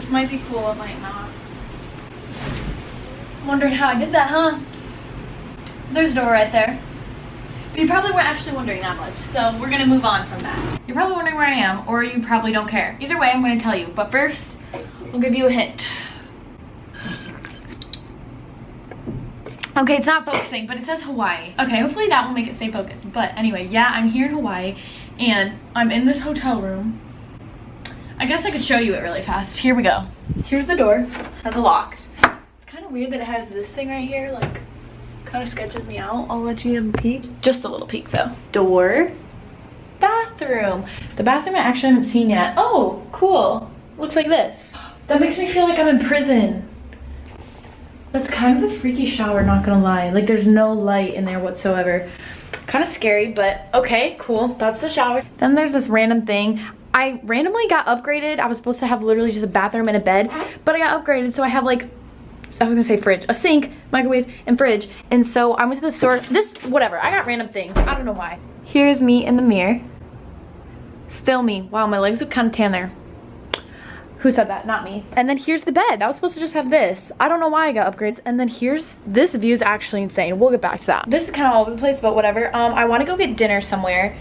This might be cool, it might not. Wondering how I did that, huh? There's a door right there. But you probably weren't actually wondering that much, so we're gonna move on from that. You're probably wondering where I am, or you probably don't care. Either way, I'm gonna tell you. But first, I'll give you a hint. Okay, it's not focusing, but it says Hawaii. Okay, hopefully that will make it stay focused. But anyway, yeah, I'm here in Hawaii, and I'm in this hotel room. I guess I could show you it really fast. Here we go. Here's the door. Has a lock. It's kind of weird that it has this thing right here, like, kind of sketches me out. I'll let you have a peek. Just a little peek, though. Door. Bathroom. The bathroom I actually haven't seen yet. Oh, cool. Looks like this. That makes me feel like I'm in prison. That's kind of a freaky shower, not gonna lie. Like, there's no light in there whatsoever. Kind of scary, but okay, cool. That's the shower. Then there's this random thing. I randomly got upgraded. I was supposed to have literally just a bathroom and a bed, but I got upgraded, so I have, like, I was gonna say fridge, a sink, microwave, and fridge. And so I went to the store. This, whatever, I got random things. I don't know why. Here's me in the mirror. Still me. Wow, my legs look kind of tan there. Who said that? Not me. And then here's the bed. I was supposed to just have this. I don't know why I got upgrades. And then here's, this view is actually insane. We'll get back to that. This is kind of all over the place, but whatever. I want to go get dinner somewhere.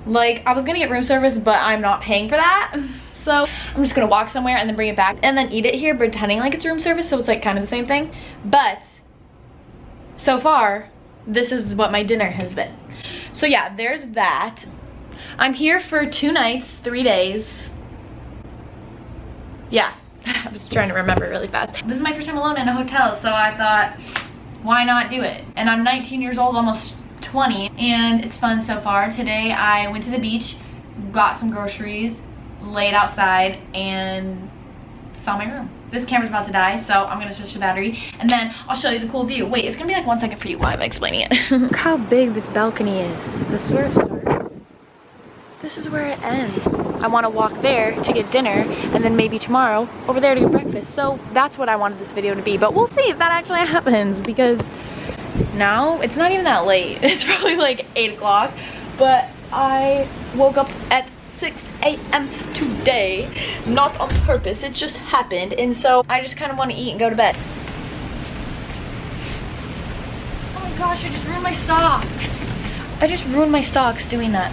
Like, I was gonna get room service, but I'm not paying for that. So I'm just gonna walk somewhere and then bring it back and then eat it here, pretending like it's room service. So it's like kind of the same thing. But so far, this is what my dinner has been. So yeah, there's that. I'm here for 2 nights, 3 days. Yeah, I was trying to remember really fast. This is my first time alone in a hotel, so I thought, why not do it? And I'm 19 years old, almost 20, and it's fun so far. Today I went to the beach, got some groceries, laid outside, and saw my room. This camera's about to die, so I'm gonna switch the battery, and then I'll show you the cool view. Wait, it's gonna be like 1 second for you while I'm explaining it. Look how big this balcony is. This is where it starts. This is where it ends. I want to walk there to get dinner, and then maybe tomorrow over there to get breakfast. So that's what I wanted this video to be, but we'll see if that actually happens, because now it's not even that late. It's probably like 8 o'clock, but I woke up at 6 a.m. today, not on purpose, it just happened, and so I just kind of want to eat and go to bed. Oh my gosh, I just ruined my socks. I just ruined my socks doing that.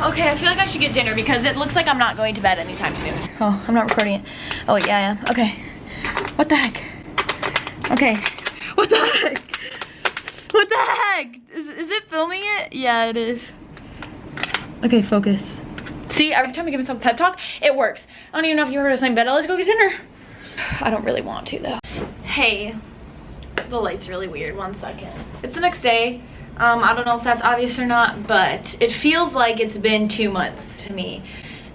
Okay, I feel like I should get dinner because it looks like I'm not going to bed anytime soon. Oh, I'm not recording it. Oh, wait, yeah, I am. Okay. What the heck? Okay. What the heck? What the heck? Is it filming it? Yeah, it is. Okay, focus. See, every time I give myself a pep talk, it works. I don't even know if you heard us saying bed. Let's go get dinner. I don't really want to, though. Hey, the light's really weird. 1 second. It's the next day. I don't know if that's obvious or not, but it feels like it's been 2 months to me.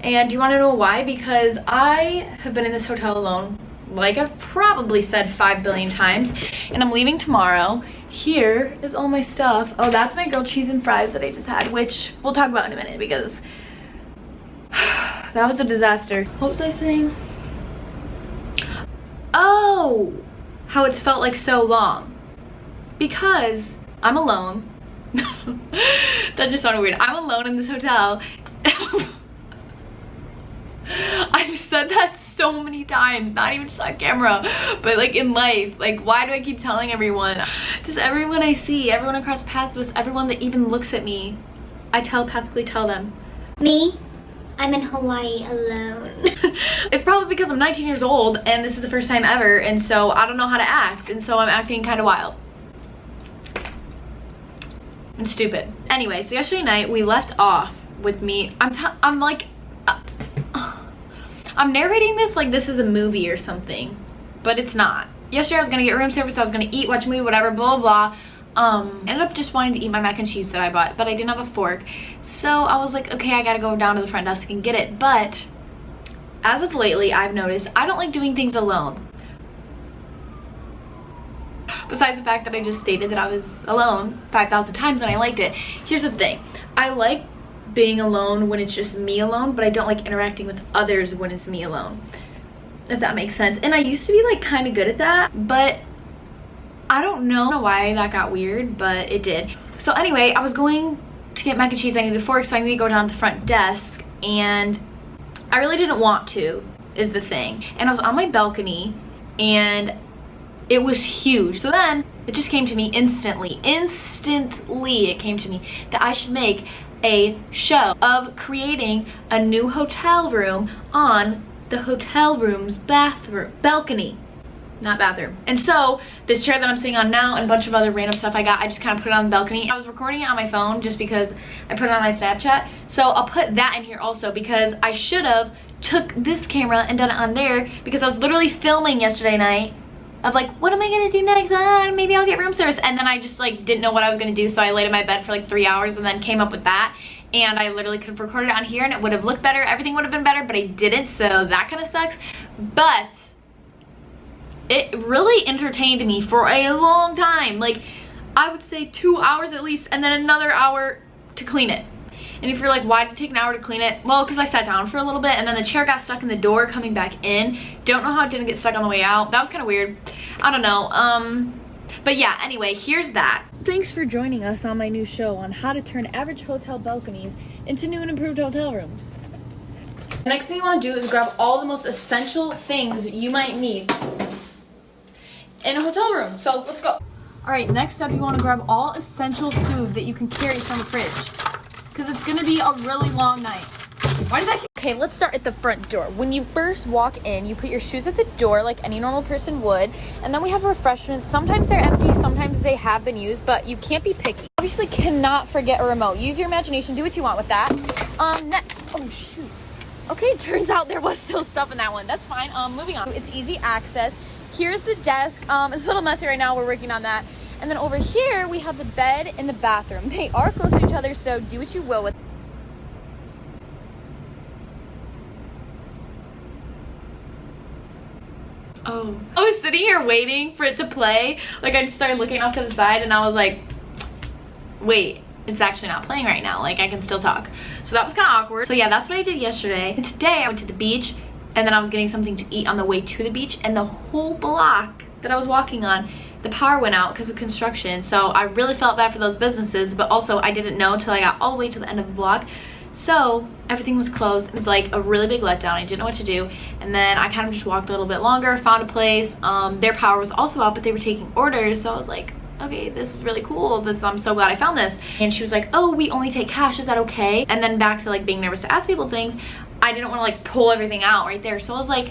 And do you want to know why? Because I have been in this hotel alone, like I've probably said 5 billion times, and I'm leaving tomorrow. Here is all my stuff. Oh, that's my grilled cheese and fries that I just had, which we'll talk about in a minute because that was a disaster. What was I saying? Oh, how it's felt like so long. Because I'm alone. That just sounded weird. I'm alone in this hotel. I've said that so many times, not even just on camera, but like in life. Like, why do I keep telling everyone? Just everyone I see, everyone I cross paths with, everyone that even looks at me, I telepathically tell them. Me? I'm in Hawaii alone. It's probably because I'm 19 years old and this is the first time ever, and so I don't know how to act, and so I'm acting kind of wild and stupid. Anyway, so yesterday night we left off with me. I'm like, I'm narrating this like this is a movie or something, but it's not. Yesterday I was gonna get room service, I was gonna eat, watch a movie, whatever, blah blah blah. Ended up just wanting to eat my mac and cheese that I bought, but I didn't have a fork. So I was like, okay, I gotta go down to the front desk and get it. But as of lately, I've noticed I don't like doing things alone. Besides the fact that I just stated that I was alone 5,000 times and I liked it. Here's the thing. I like being alone when it's just me alone, but I don't like interacting with others when it's me alone. If that makes sense. And I used to be like kind of good at that, but I don't know why that got weird, but it did. So anyway, I was going to get mac and cheese. I needed a fork, so I needed to go down to the front desk, and I really didn't want to. is the thing. And I was on my balcony and it was huge. So then it just came to me instantly it came to me that I should make a show of creating a new hotel room on the hotel room's balcony. Not bathroom. And so this chair that I'm sitting on now and a bunch of other random stuff I got, I just kind of put it on the balcony. I was recording it on my phone just because I put it on my Snapchat. So I'll put that in here also because I should have took this camera and done it on there because I was literally filming yesterday night of like, what am I gonna do next? Maybe I'll get room service. And then I just like didn't know what I was gonna do. So I laid in my bed for like 3 hours and then came up with that. And I literally could have recorded it on here and it would have looked better. Everything would have been better, but I didn't. So that kind of sucks. But it really entertained me for a long time. Like, I would say 2 hours at least, and then another hour to clean it. And if you're like, why did it take an hour to clean it? Well, because I sat down for a little bit, and then the chair got stuck in the door coming back in. Don't know how it didn't get stuck on the way out. That was kind of weird. I don't know. But yeah, anyway, here's that. Thanks for joining us on my new show on how to turn average hotel balconies into new and improved hotel rooms. The next thing you want to do is grab all the most essential things you might need in a hotel room. So let's go. All right, next up, you want to grab all essential food that you can carry from the fridge because it's going to be a really long night. Why does that keep... Okay, let's start at the front door. When you first walk in, you put your shoes at the door like any normal person would, and then we have refreshments. Sometimes they're empty, sometimes they have been used, but you can't be picky. Obviously cannot forget a remote. Use your imagination, do what you want with that. Next, oh shoot. Okay, turns out there was still stuff in that one. That's fine. Moving on. It's easy access. Here's the desk. It's a little messy right now. We're working on that. And then over here, we have the bed and the bathroom. They are close to each other, so do what you will with it. Oh, I was sitting here waiting for it to play. Like, I just started looking off to the side, and I was like, wait, it's actually not playing right now. Like, I can still talk. So that was kind of awkward. So yeah, that's what I did yesterday. And today, I went to the beach. And then I was getting something to eat on the way to the beach, and the whole block that I was walking on, the power went out because of construction. So I really felt bad for those businesses, but also I didn't know until I got all the way to the end of the block. So everything was closed. It was like a really big letdown. I didn't know what to do. And then I kind of just walked a little bit longer, found a place. Their power was also out, but they were taking orders. So I was like, okay, this is really cool. I'm so glad I found this. And she was like, oh, we only take cash. Is that okay? And then back to like being nervous to ask people things. I didn't want to like pull everything out right there. So I was like,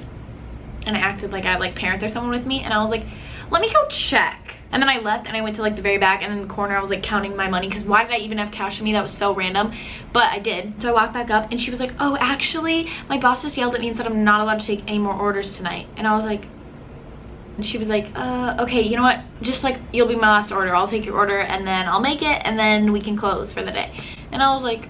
and I acted like I had like parents or someone with me. And I was like, let me go check. And then I left and I went to like the very back, and in the corner I was like counting my money because why did I even have cash on me? That was so random, but I did. So I walked back up and she was like, oh, actually my boss just yelled at me and said I'm not allowed to take any more orders tonight. And I was like, and she was like, okay, you know what? Just like, you'll be my last order. I'll take your order and then I'll make it and then we can close for the day. And I was like,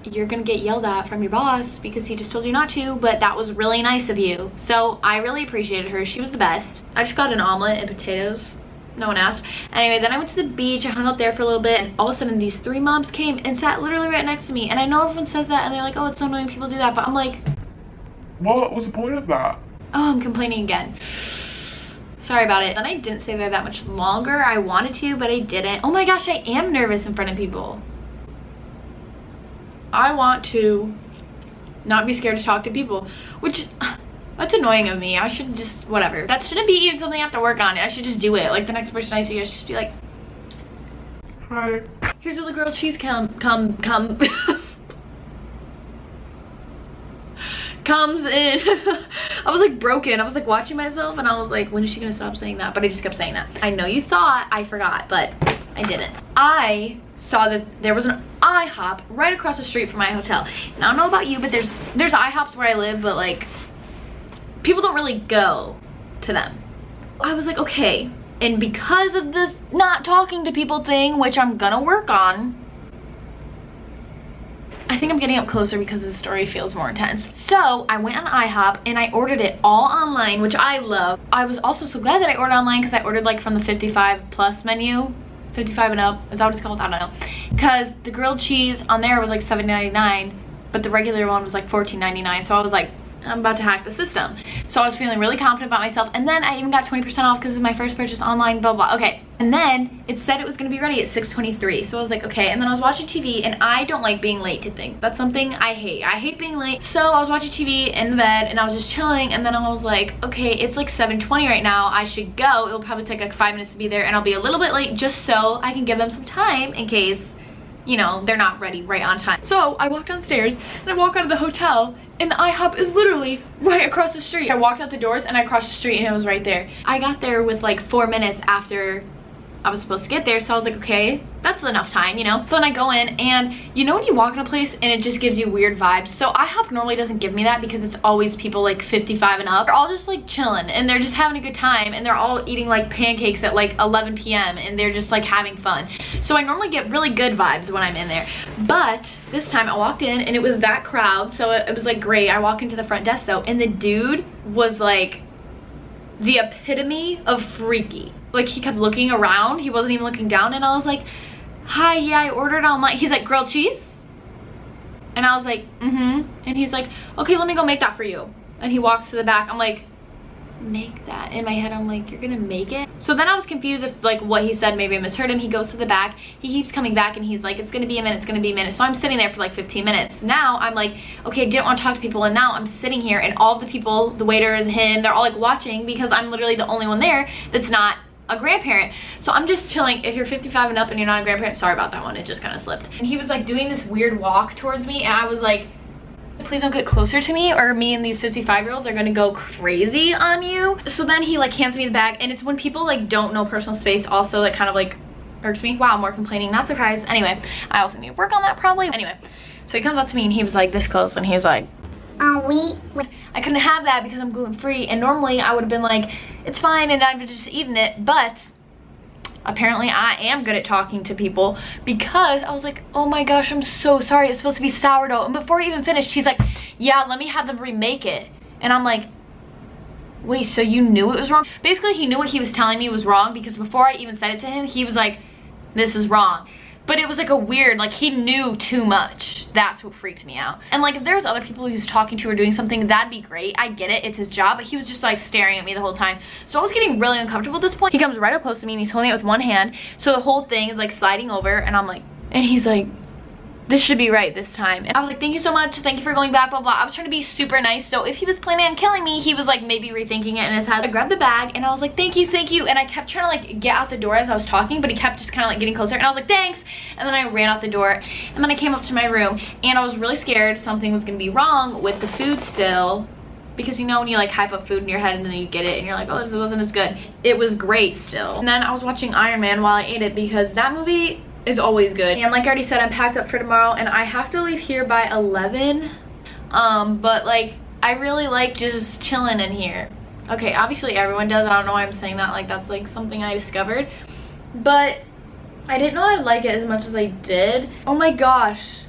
you're gonna get yelled at from your boss because he just told you not to, but that was really nice of you. So I really appreciated her. She was the best. I just got an omelet and potatoes. No one asked. Anyway, then I went to the beach. I hung out there for a little bit, and all of a sudden these three moms came and sat literally right next to me. And I know everyone says that and they're like, oh, it's so annoying people do that, but I'm like, what was the point of that? Oh, I'm complaining again. Sorry about it. Then I didn't stay there that much longer. I wanted to, but I didn't. Oh my gosh, I am nervous in front of people. I want to not be scared to talk to people, which, that's annoying of me. I should just, whatever. That shouldn't be even something I have to work on. I should just do it. Like, the next person I see, I should just be like, Hi. Here's where the grilled cheese comes in. I was like broken. I was like watching myself and I was like, when is she gonna stop saying that? But I just kept saying that. I know you thought I forgot, but I didn't. I saw that there was an IHOP right across the street from my hotel. And I don't know about you, but there's IHOPs where I live, but like people don't really go to them. I was like, okay. And because of this not talking to people thing, which I'm gonna work on, I think I'm getting up closer because the story feels more intense. So I went on IHOP and I ordered it all online, which I love. I was also so glad that I ordered online because I ordered like from the 55 plus menu. 55 and up, is that what it's called? I don't know. Because the grilled cheese on there was like $7.99, but the regular one was like $14.99. So I was like, I'm about to hack the system. So I was feeling really confident about myself. And then I even got 20% off because it's my first purchase online, blah, blah. Okay, And then it said it was gonna be ready at 6:23. So I was like, okay. And then I was watching TV, and I don't like being late to things. That's something I hate. I hate being late. So I was watching TV in the bed, and I was just chilling. And then I was like, okay, it's like 7:20 right now. I should go. It'll probably take like 5 minutes to be there, and I'll be a little bit late just so I can give them some time in case, you know, they're not ready right on time. So I walked downstairs, and I walk out of the hotel, and the IHOP is literally right across the street. I walked out the doors, and I crossed the street, and it was right there. I got there with like 4 minutes after I was supposed to get there, so I was like, okay, that's enough time, you know? So then I go in, and you know when you walk in a place and it just gives you weird vibes? So IHOP normally doesn't give me that because it's always people like 55 and up. They're all just like chilling, and they're just having a good time, and they're all eating like pancakes at like 11 p.m. and they're just like having fun. So I normally get really good vibes when I'm in there. But this time I walked in, and it was that crowd, so it was like great. I walk into the front desk though, and the dude was like the epitome of freaky. Like, he kept looking around, he wasn't even looking down, and I was like, hi, yeah, I ordered online. He's like, grilled cheese? And I was like, and he's like, okay, let me go make that for you. And he walks to the back. I'm like, make that? In my head, I'm like, you're gonna make it? So then I was confused if like what he said, maybe I misheard him. He goes to the back, he keeps coming back, and he's like, it's gonna be a minute, it's gonna be a minute. So I'm sitting there for like 15 minutes. Now I'm like, okay, I didn't want to talk to people, and now I'm sitting here, and all of the people, the waiters, him, they're all like watching because I'm literally the only one there that's not a grandparent. So I'm just chilling. If you're 55 and up and you're not a grandparent, sorry about that one, it just kind of slipped. And he was like doing this weird walk towards me, and I was like, please don't get closer to me, or me and these 55-year-olds are gonna go crazy on you. So then he like hands me the bag, and it's when people like don't know personal space also that kind of like irks me. Wow, more complaining, not surprised. Anyway, I also need to work on that probably. Anyway, so he comes up to me, and he was like this close, and he was like, I couldn't have that because I'm gluten-free, and normally I would have been like, it's fine, and I've just eaten it, but apparently I am good at talking to people, because I was like, oh my gosh, I'm so sorry, it's supposed to be sourdough. And before he even finished, he's like, yeah, let me have them remake it. And I'm like, wait, so you knew it was wrong? Basically, he knew what he was telling me was wrong, because before I even said it to him, he was like, this is wrong. But it was like a weird, like he knew too much. That's what freaked me out. And like if there was other people he was talking to or doing something, that'd be great. I get it, it's his job, but he was just like staring at me the whole time. So I was getting really uncomfortable at this point. He comes right up close to me, and he's holding it with one hand. So the whole thing is like sliding over, and I'm like, and he's like, this should be right this time. And I was like, thank you so much, thank you for going back, blah blah. I was trying to be super nice, so if he was planning on killing me, he was like maybe rethinking it in his head. I grabbed the bag, and I was like, thank you, and I kept trying to like get out the door as I was talking, but he kept just kind of like getting closer, and I was like, thanks. And then I ran out the door, and then I came up to my room, and I was really scared something was gonna be wrong with the food still, because you know when you like hype up food in your head and then you get it and you're like, oh, this wasn't as good. It was great still. And then I was watching Iron Man while I ate it, because that movie is always good. And like I already said, I'm packed up for tomorrow, and I have to leave here by 11. But like I really like just chilling in here. Okay, obviously everyone does. I don't know why I'm saying that, like that's like something I discovered, but I didn't know I'd like it as much as I did. Oh my gosh,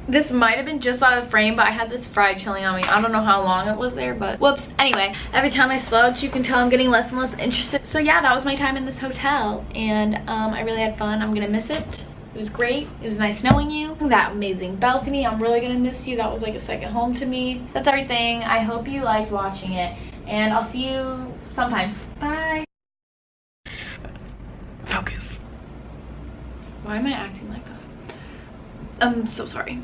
this might have been just out of the frame, but I had this fried chili on me. I don't know how long it was there, but whoops. Anyway, every time I slouch, you can tell I'm getting less and less interested. So yeah, that was my time in this hotel, and I really had fun. I'm gonna miss it. It was great. It was nice knowing you. That amazing balcony, I'm really gonna miss you. That was like a second home to me. That's everything. I hope you liked watching it, and I'll see you sometime. Bye. Focus. Why am I acting like that? I'm so sorry.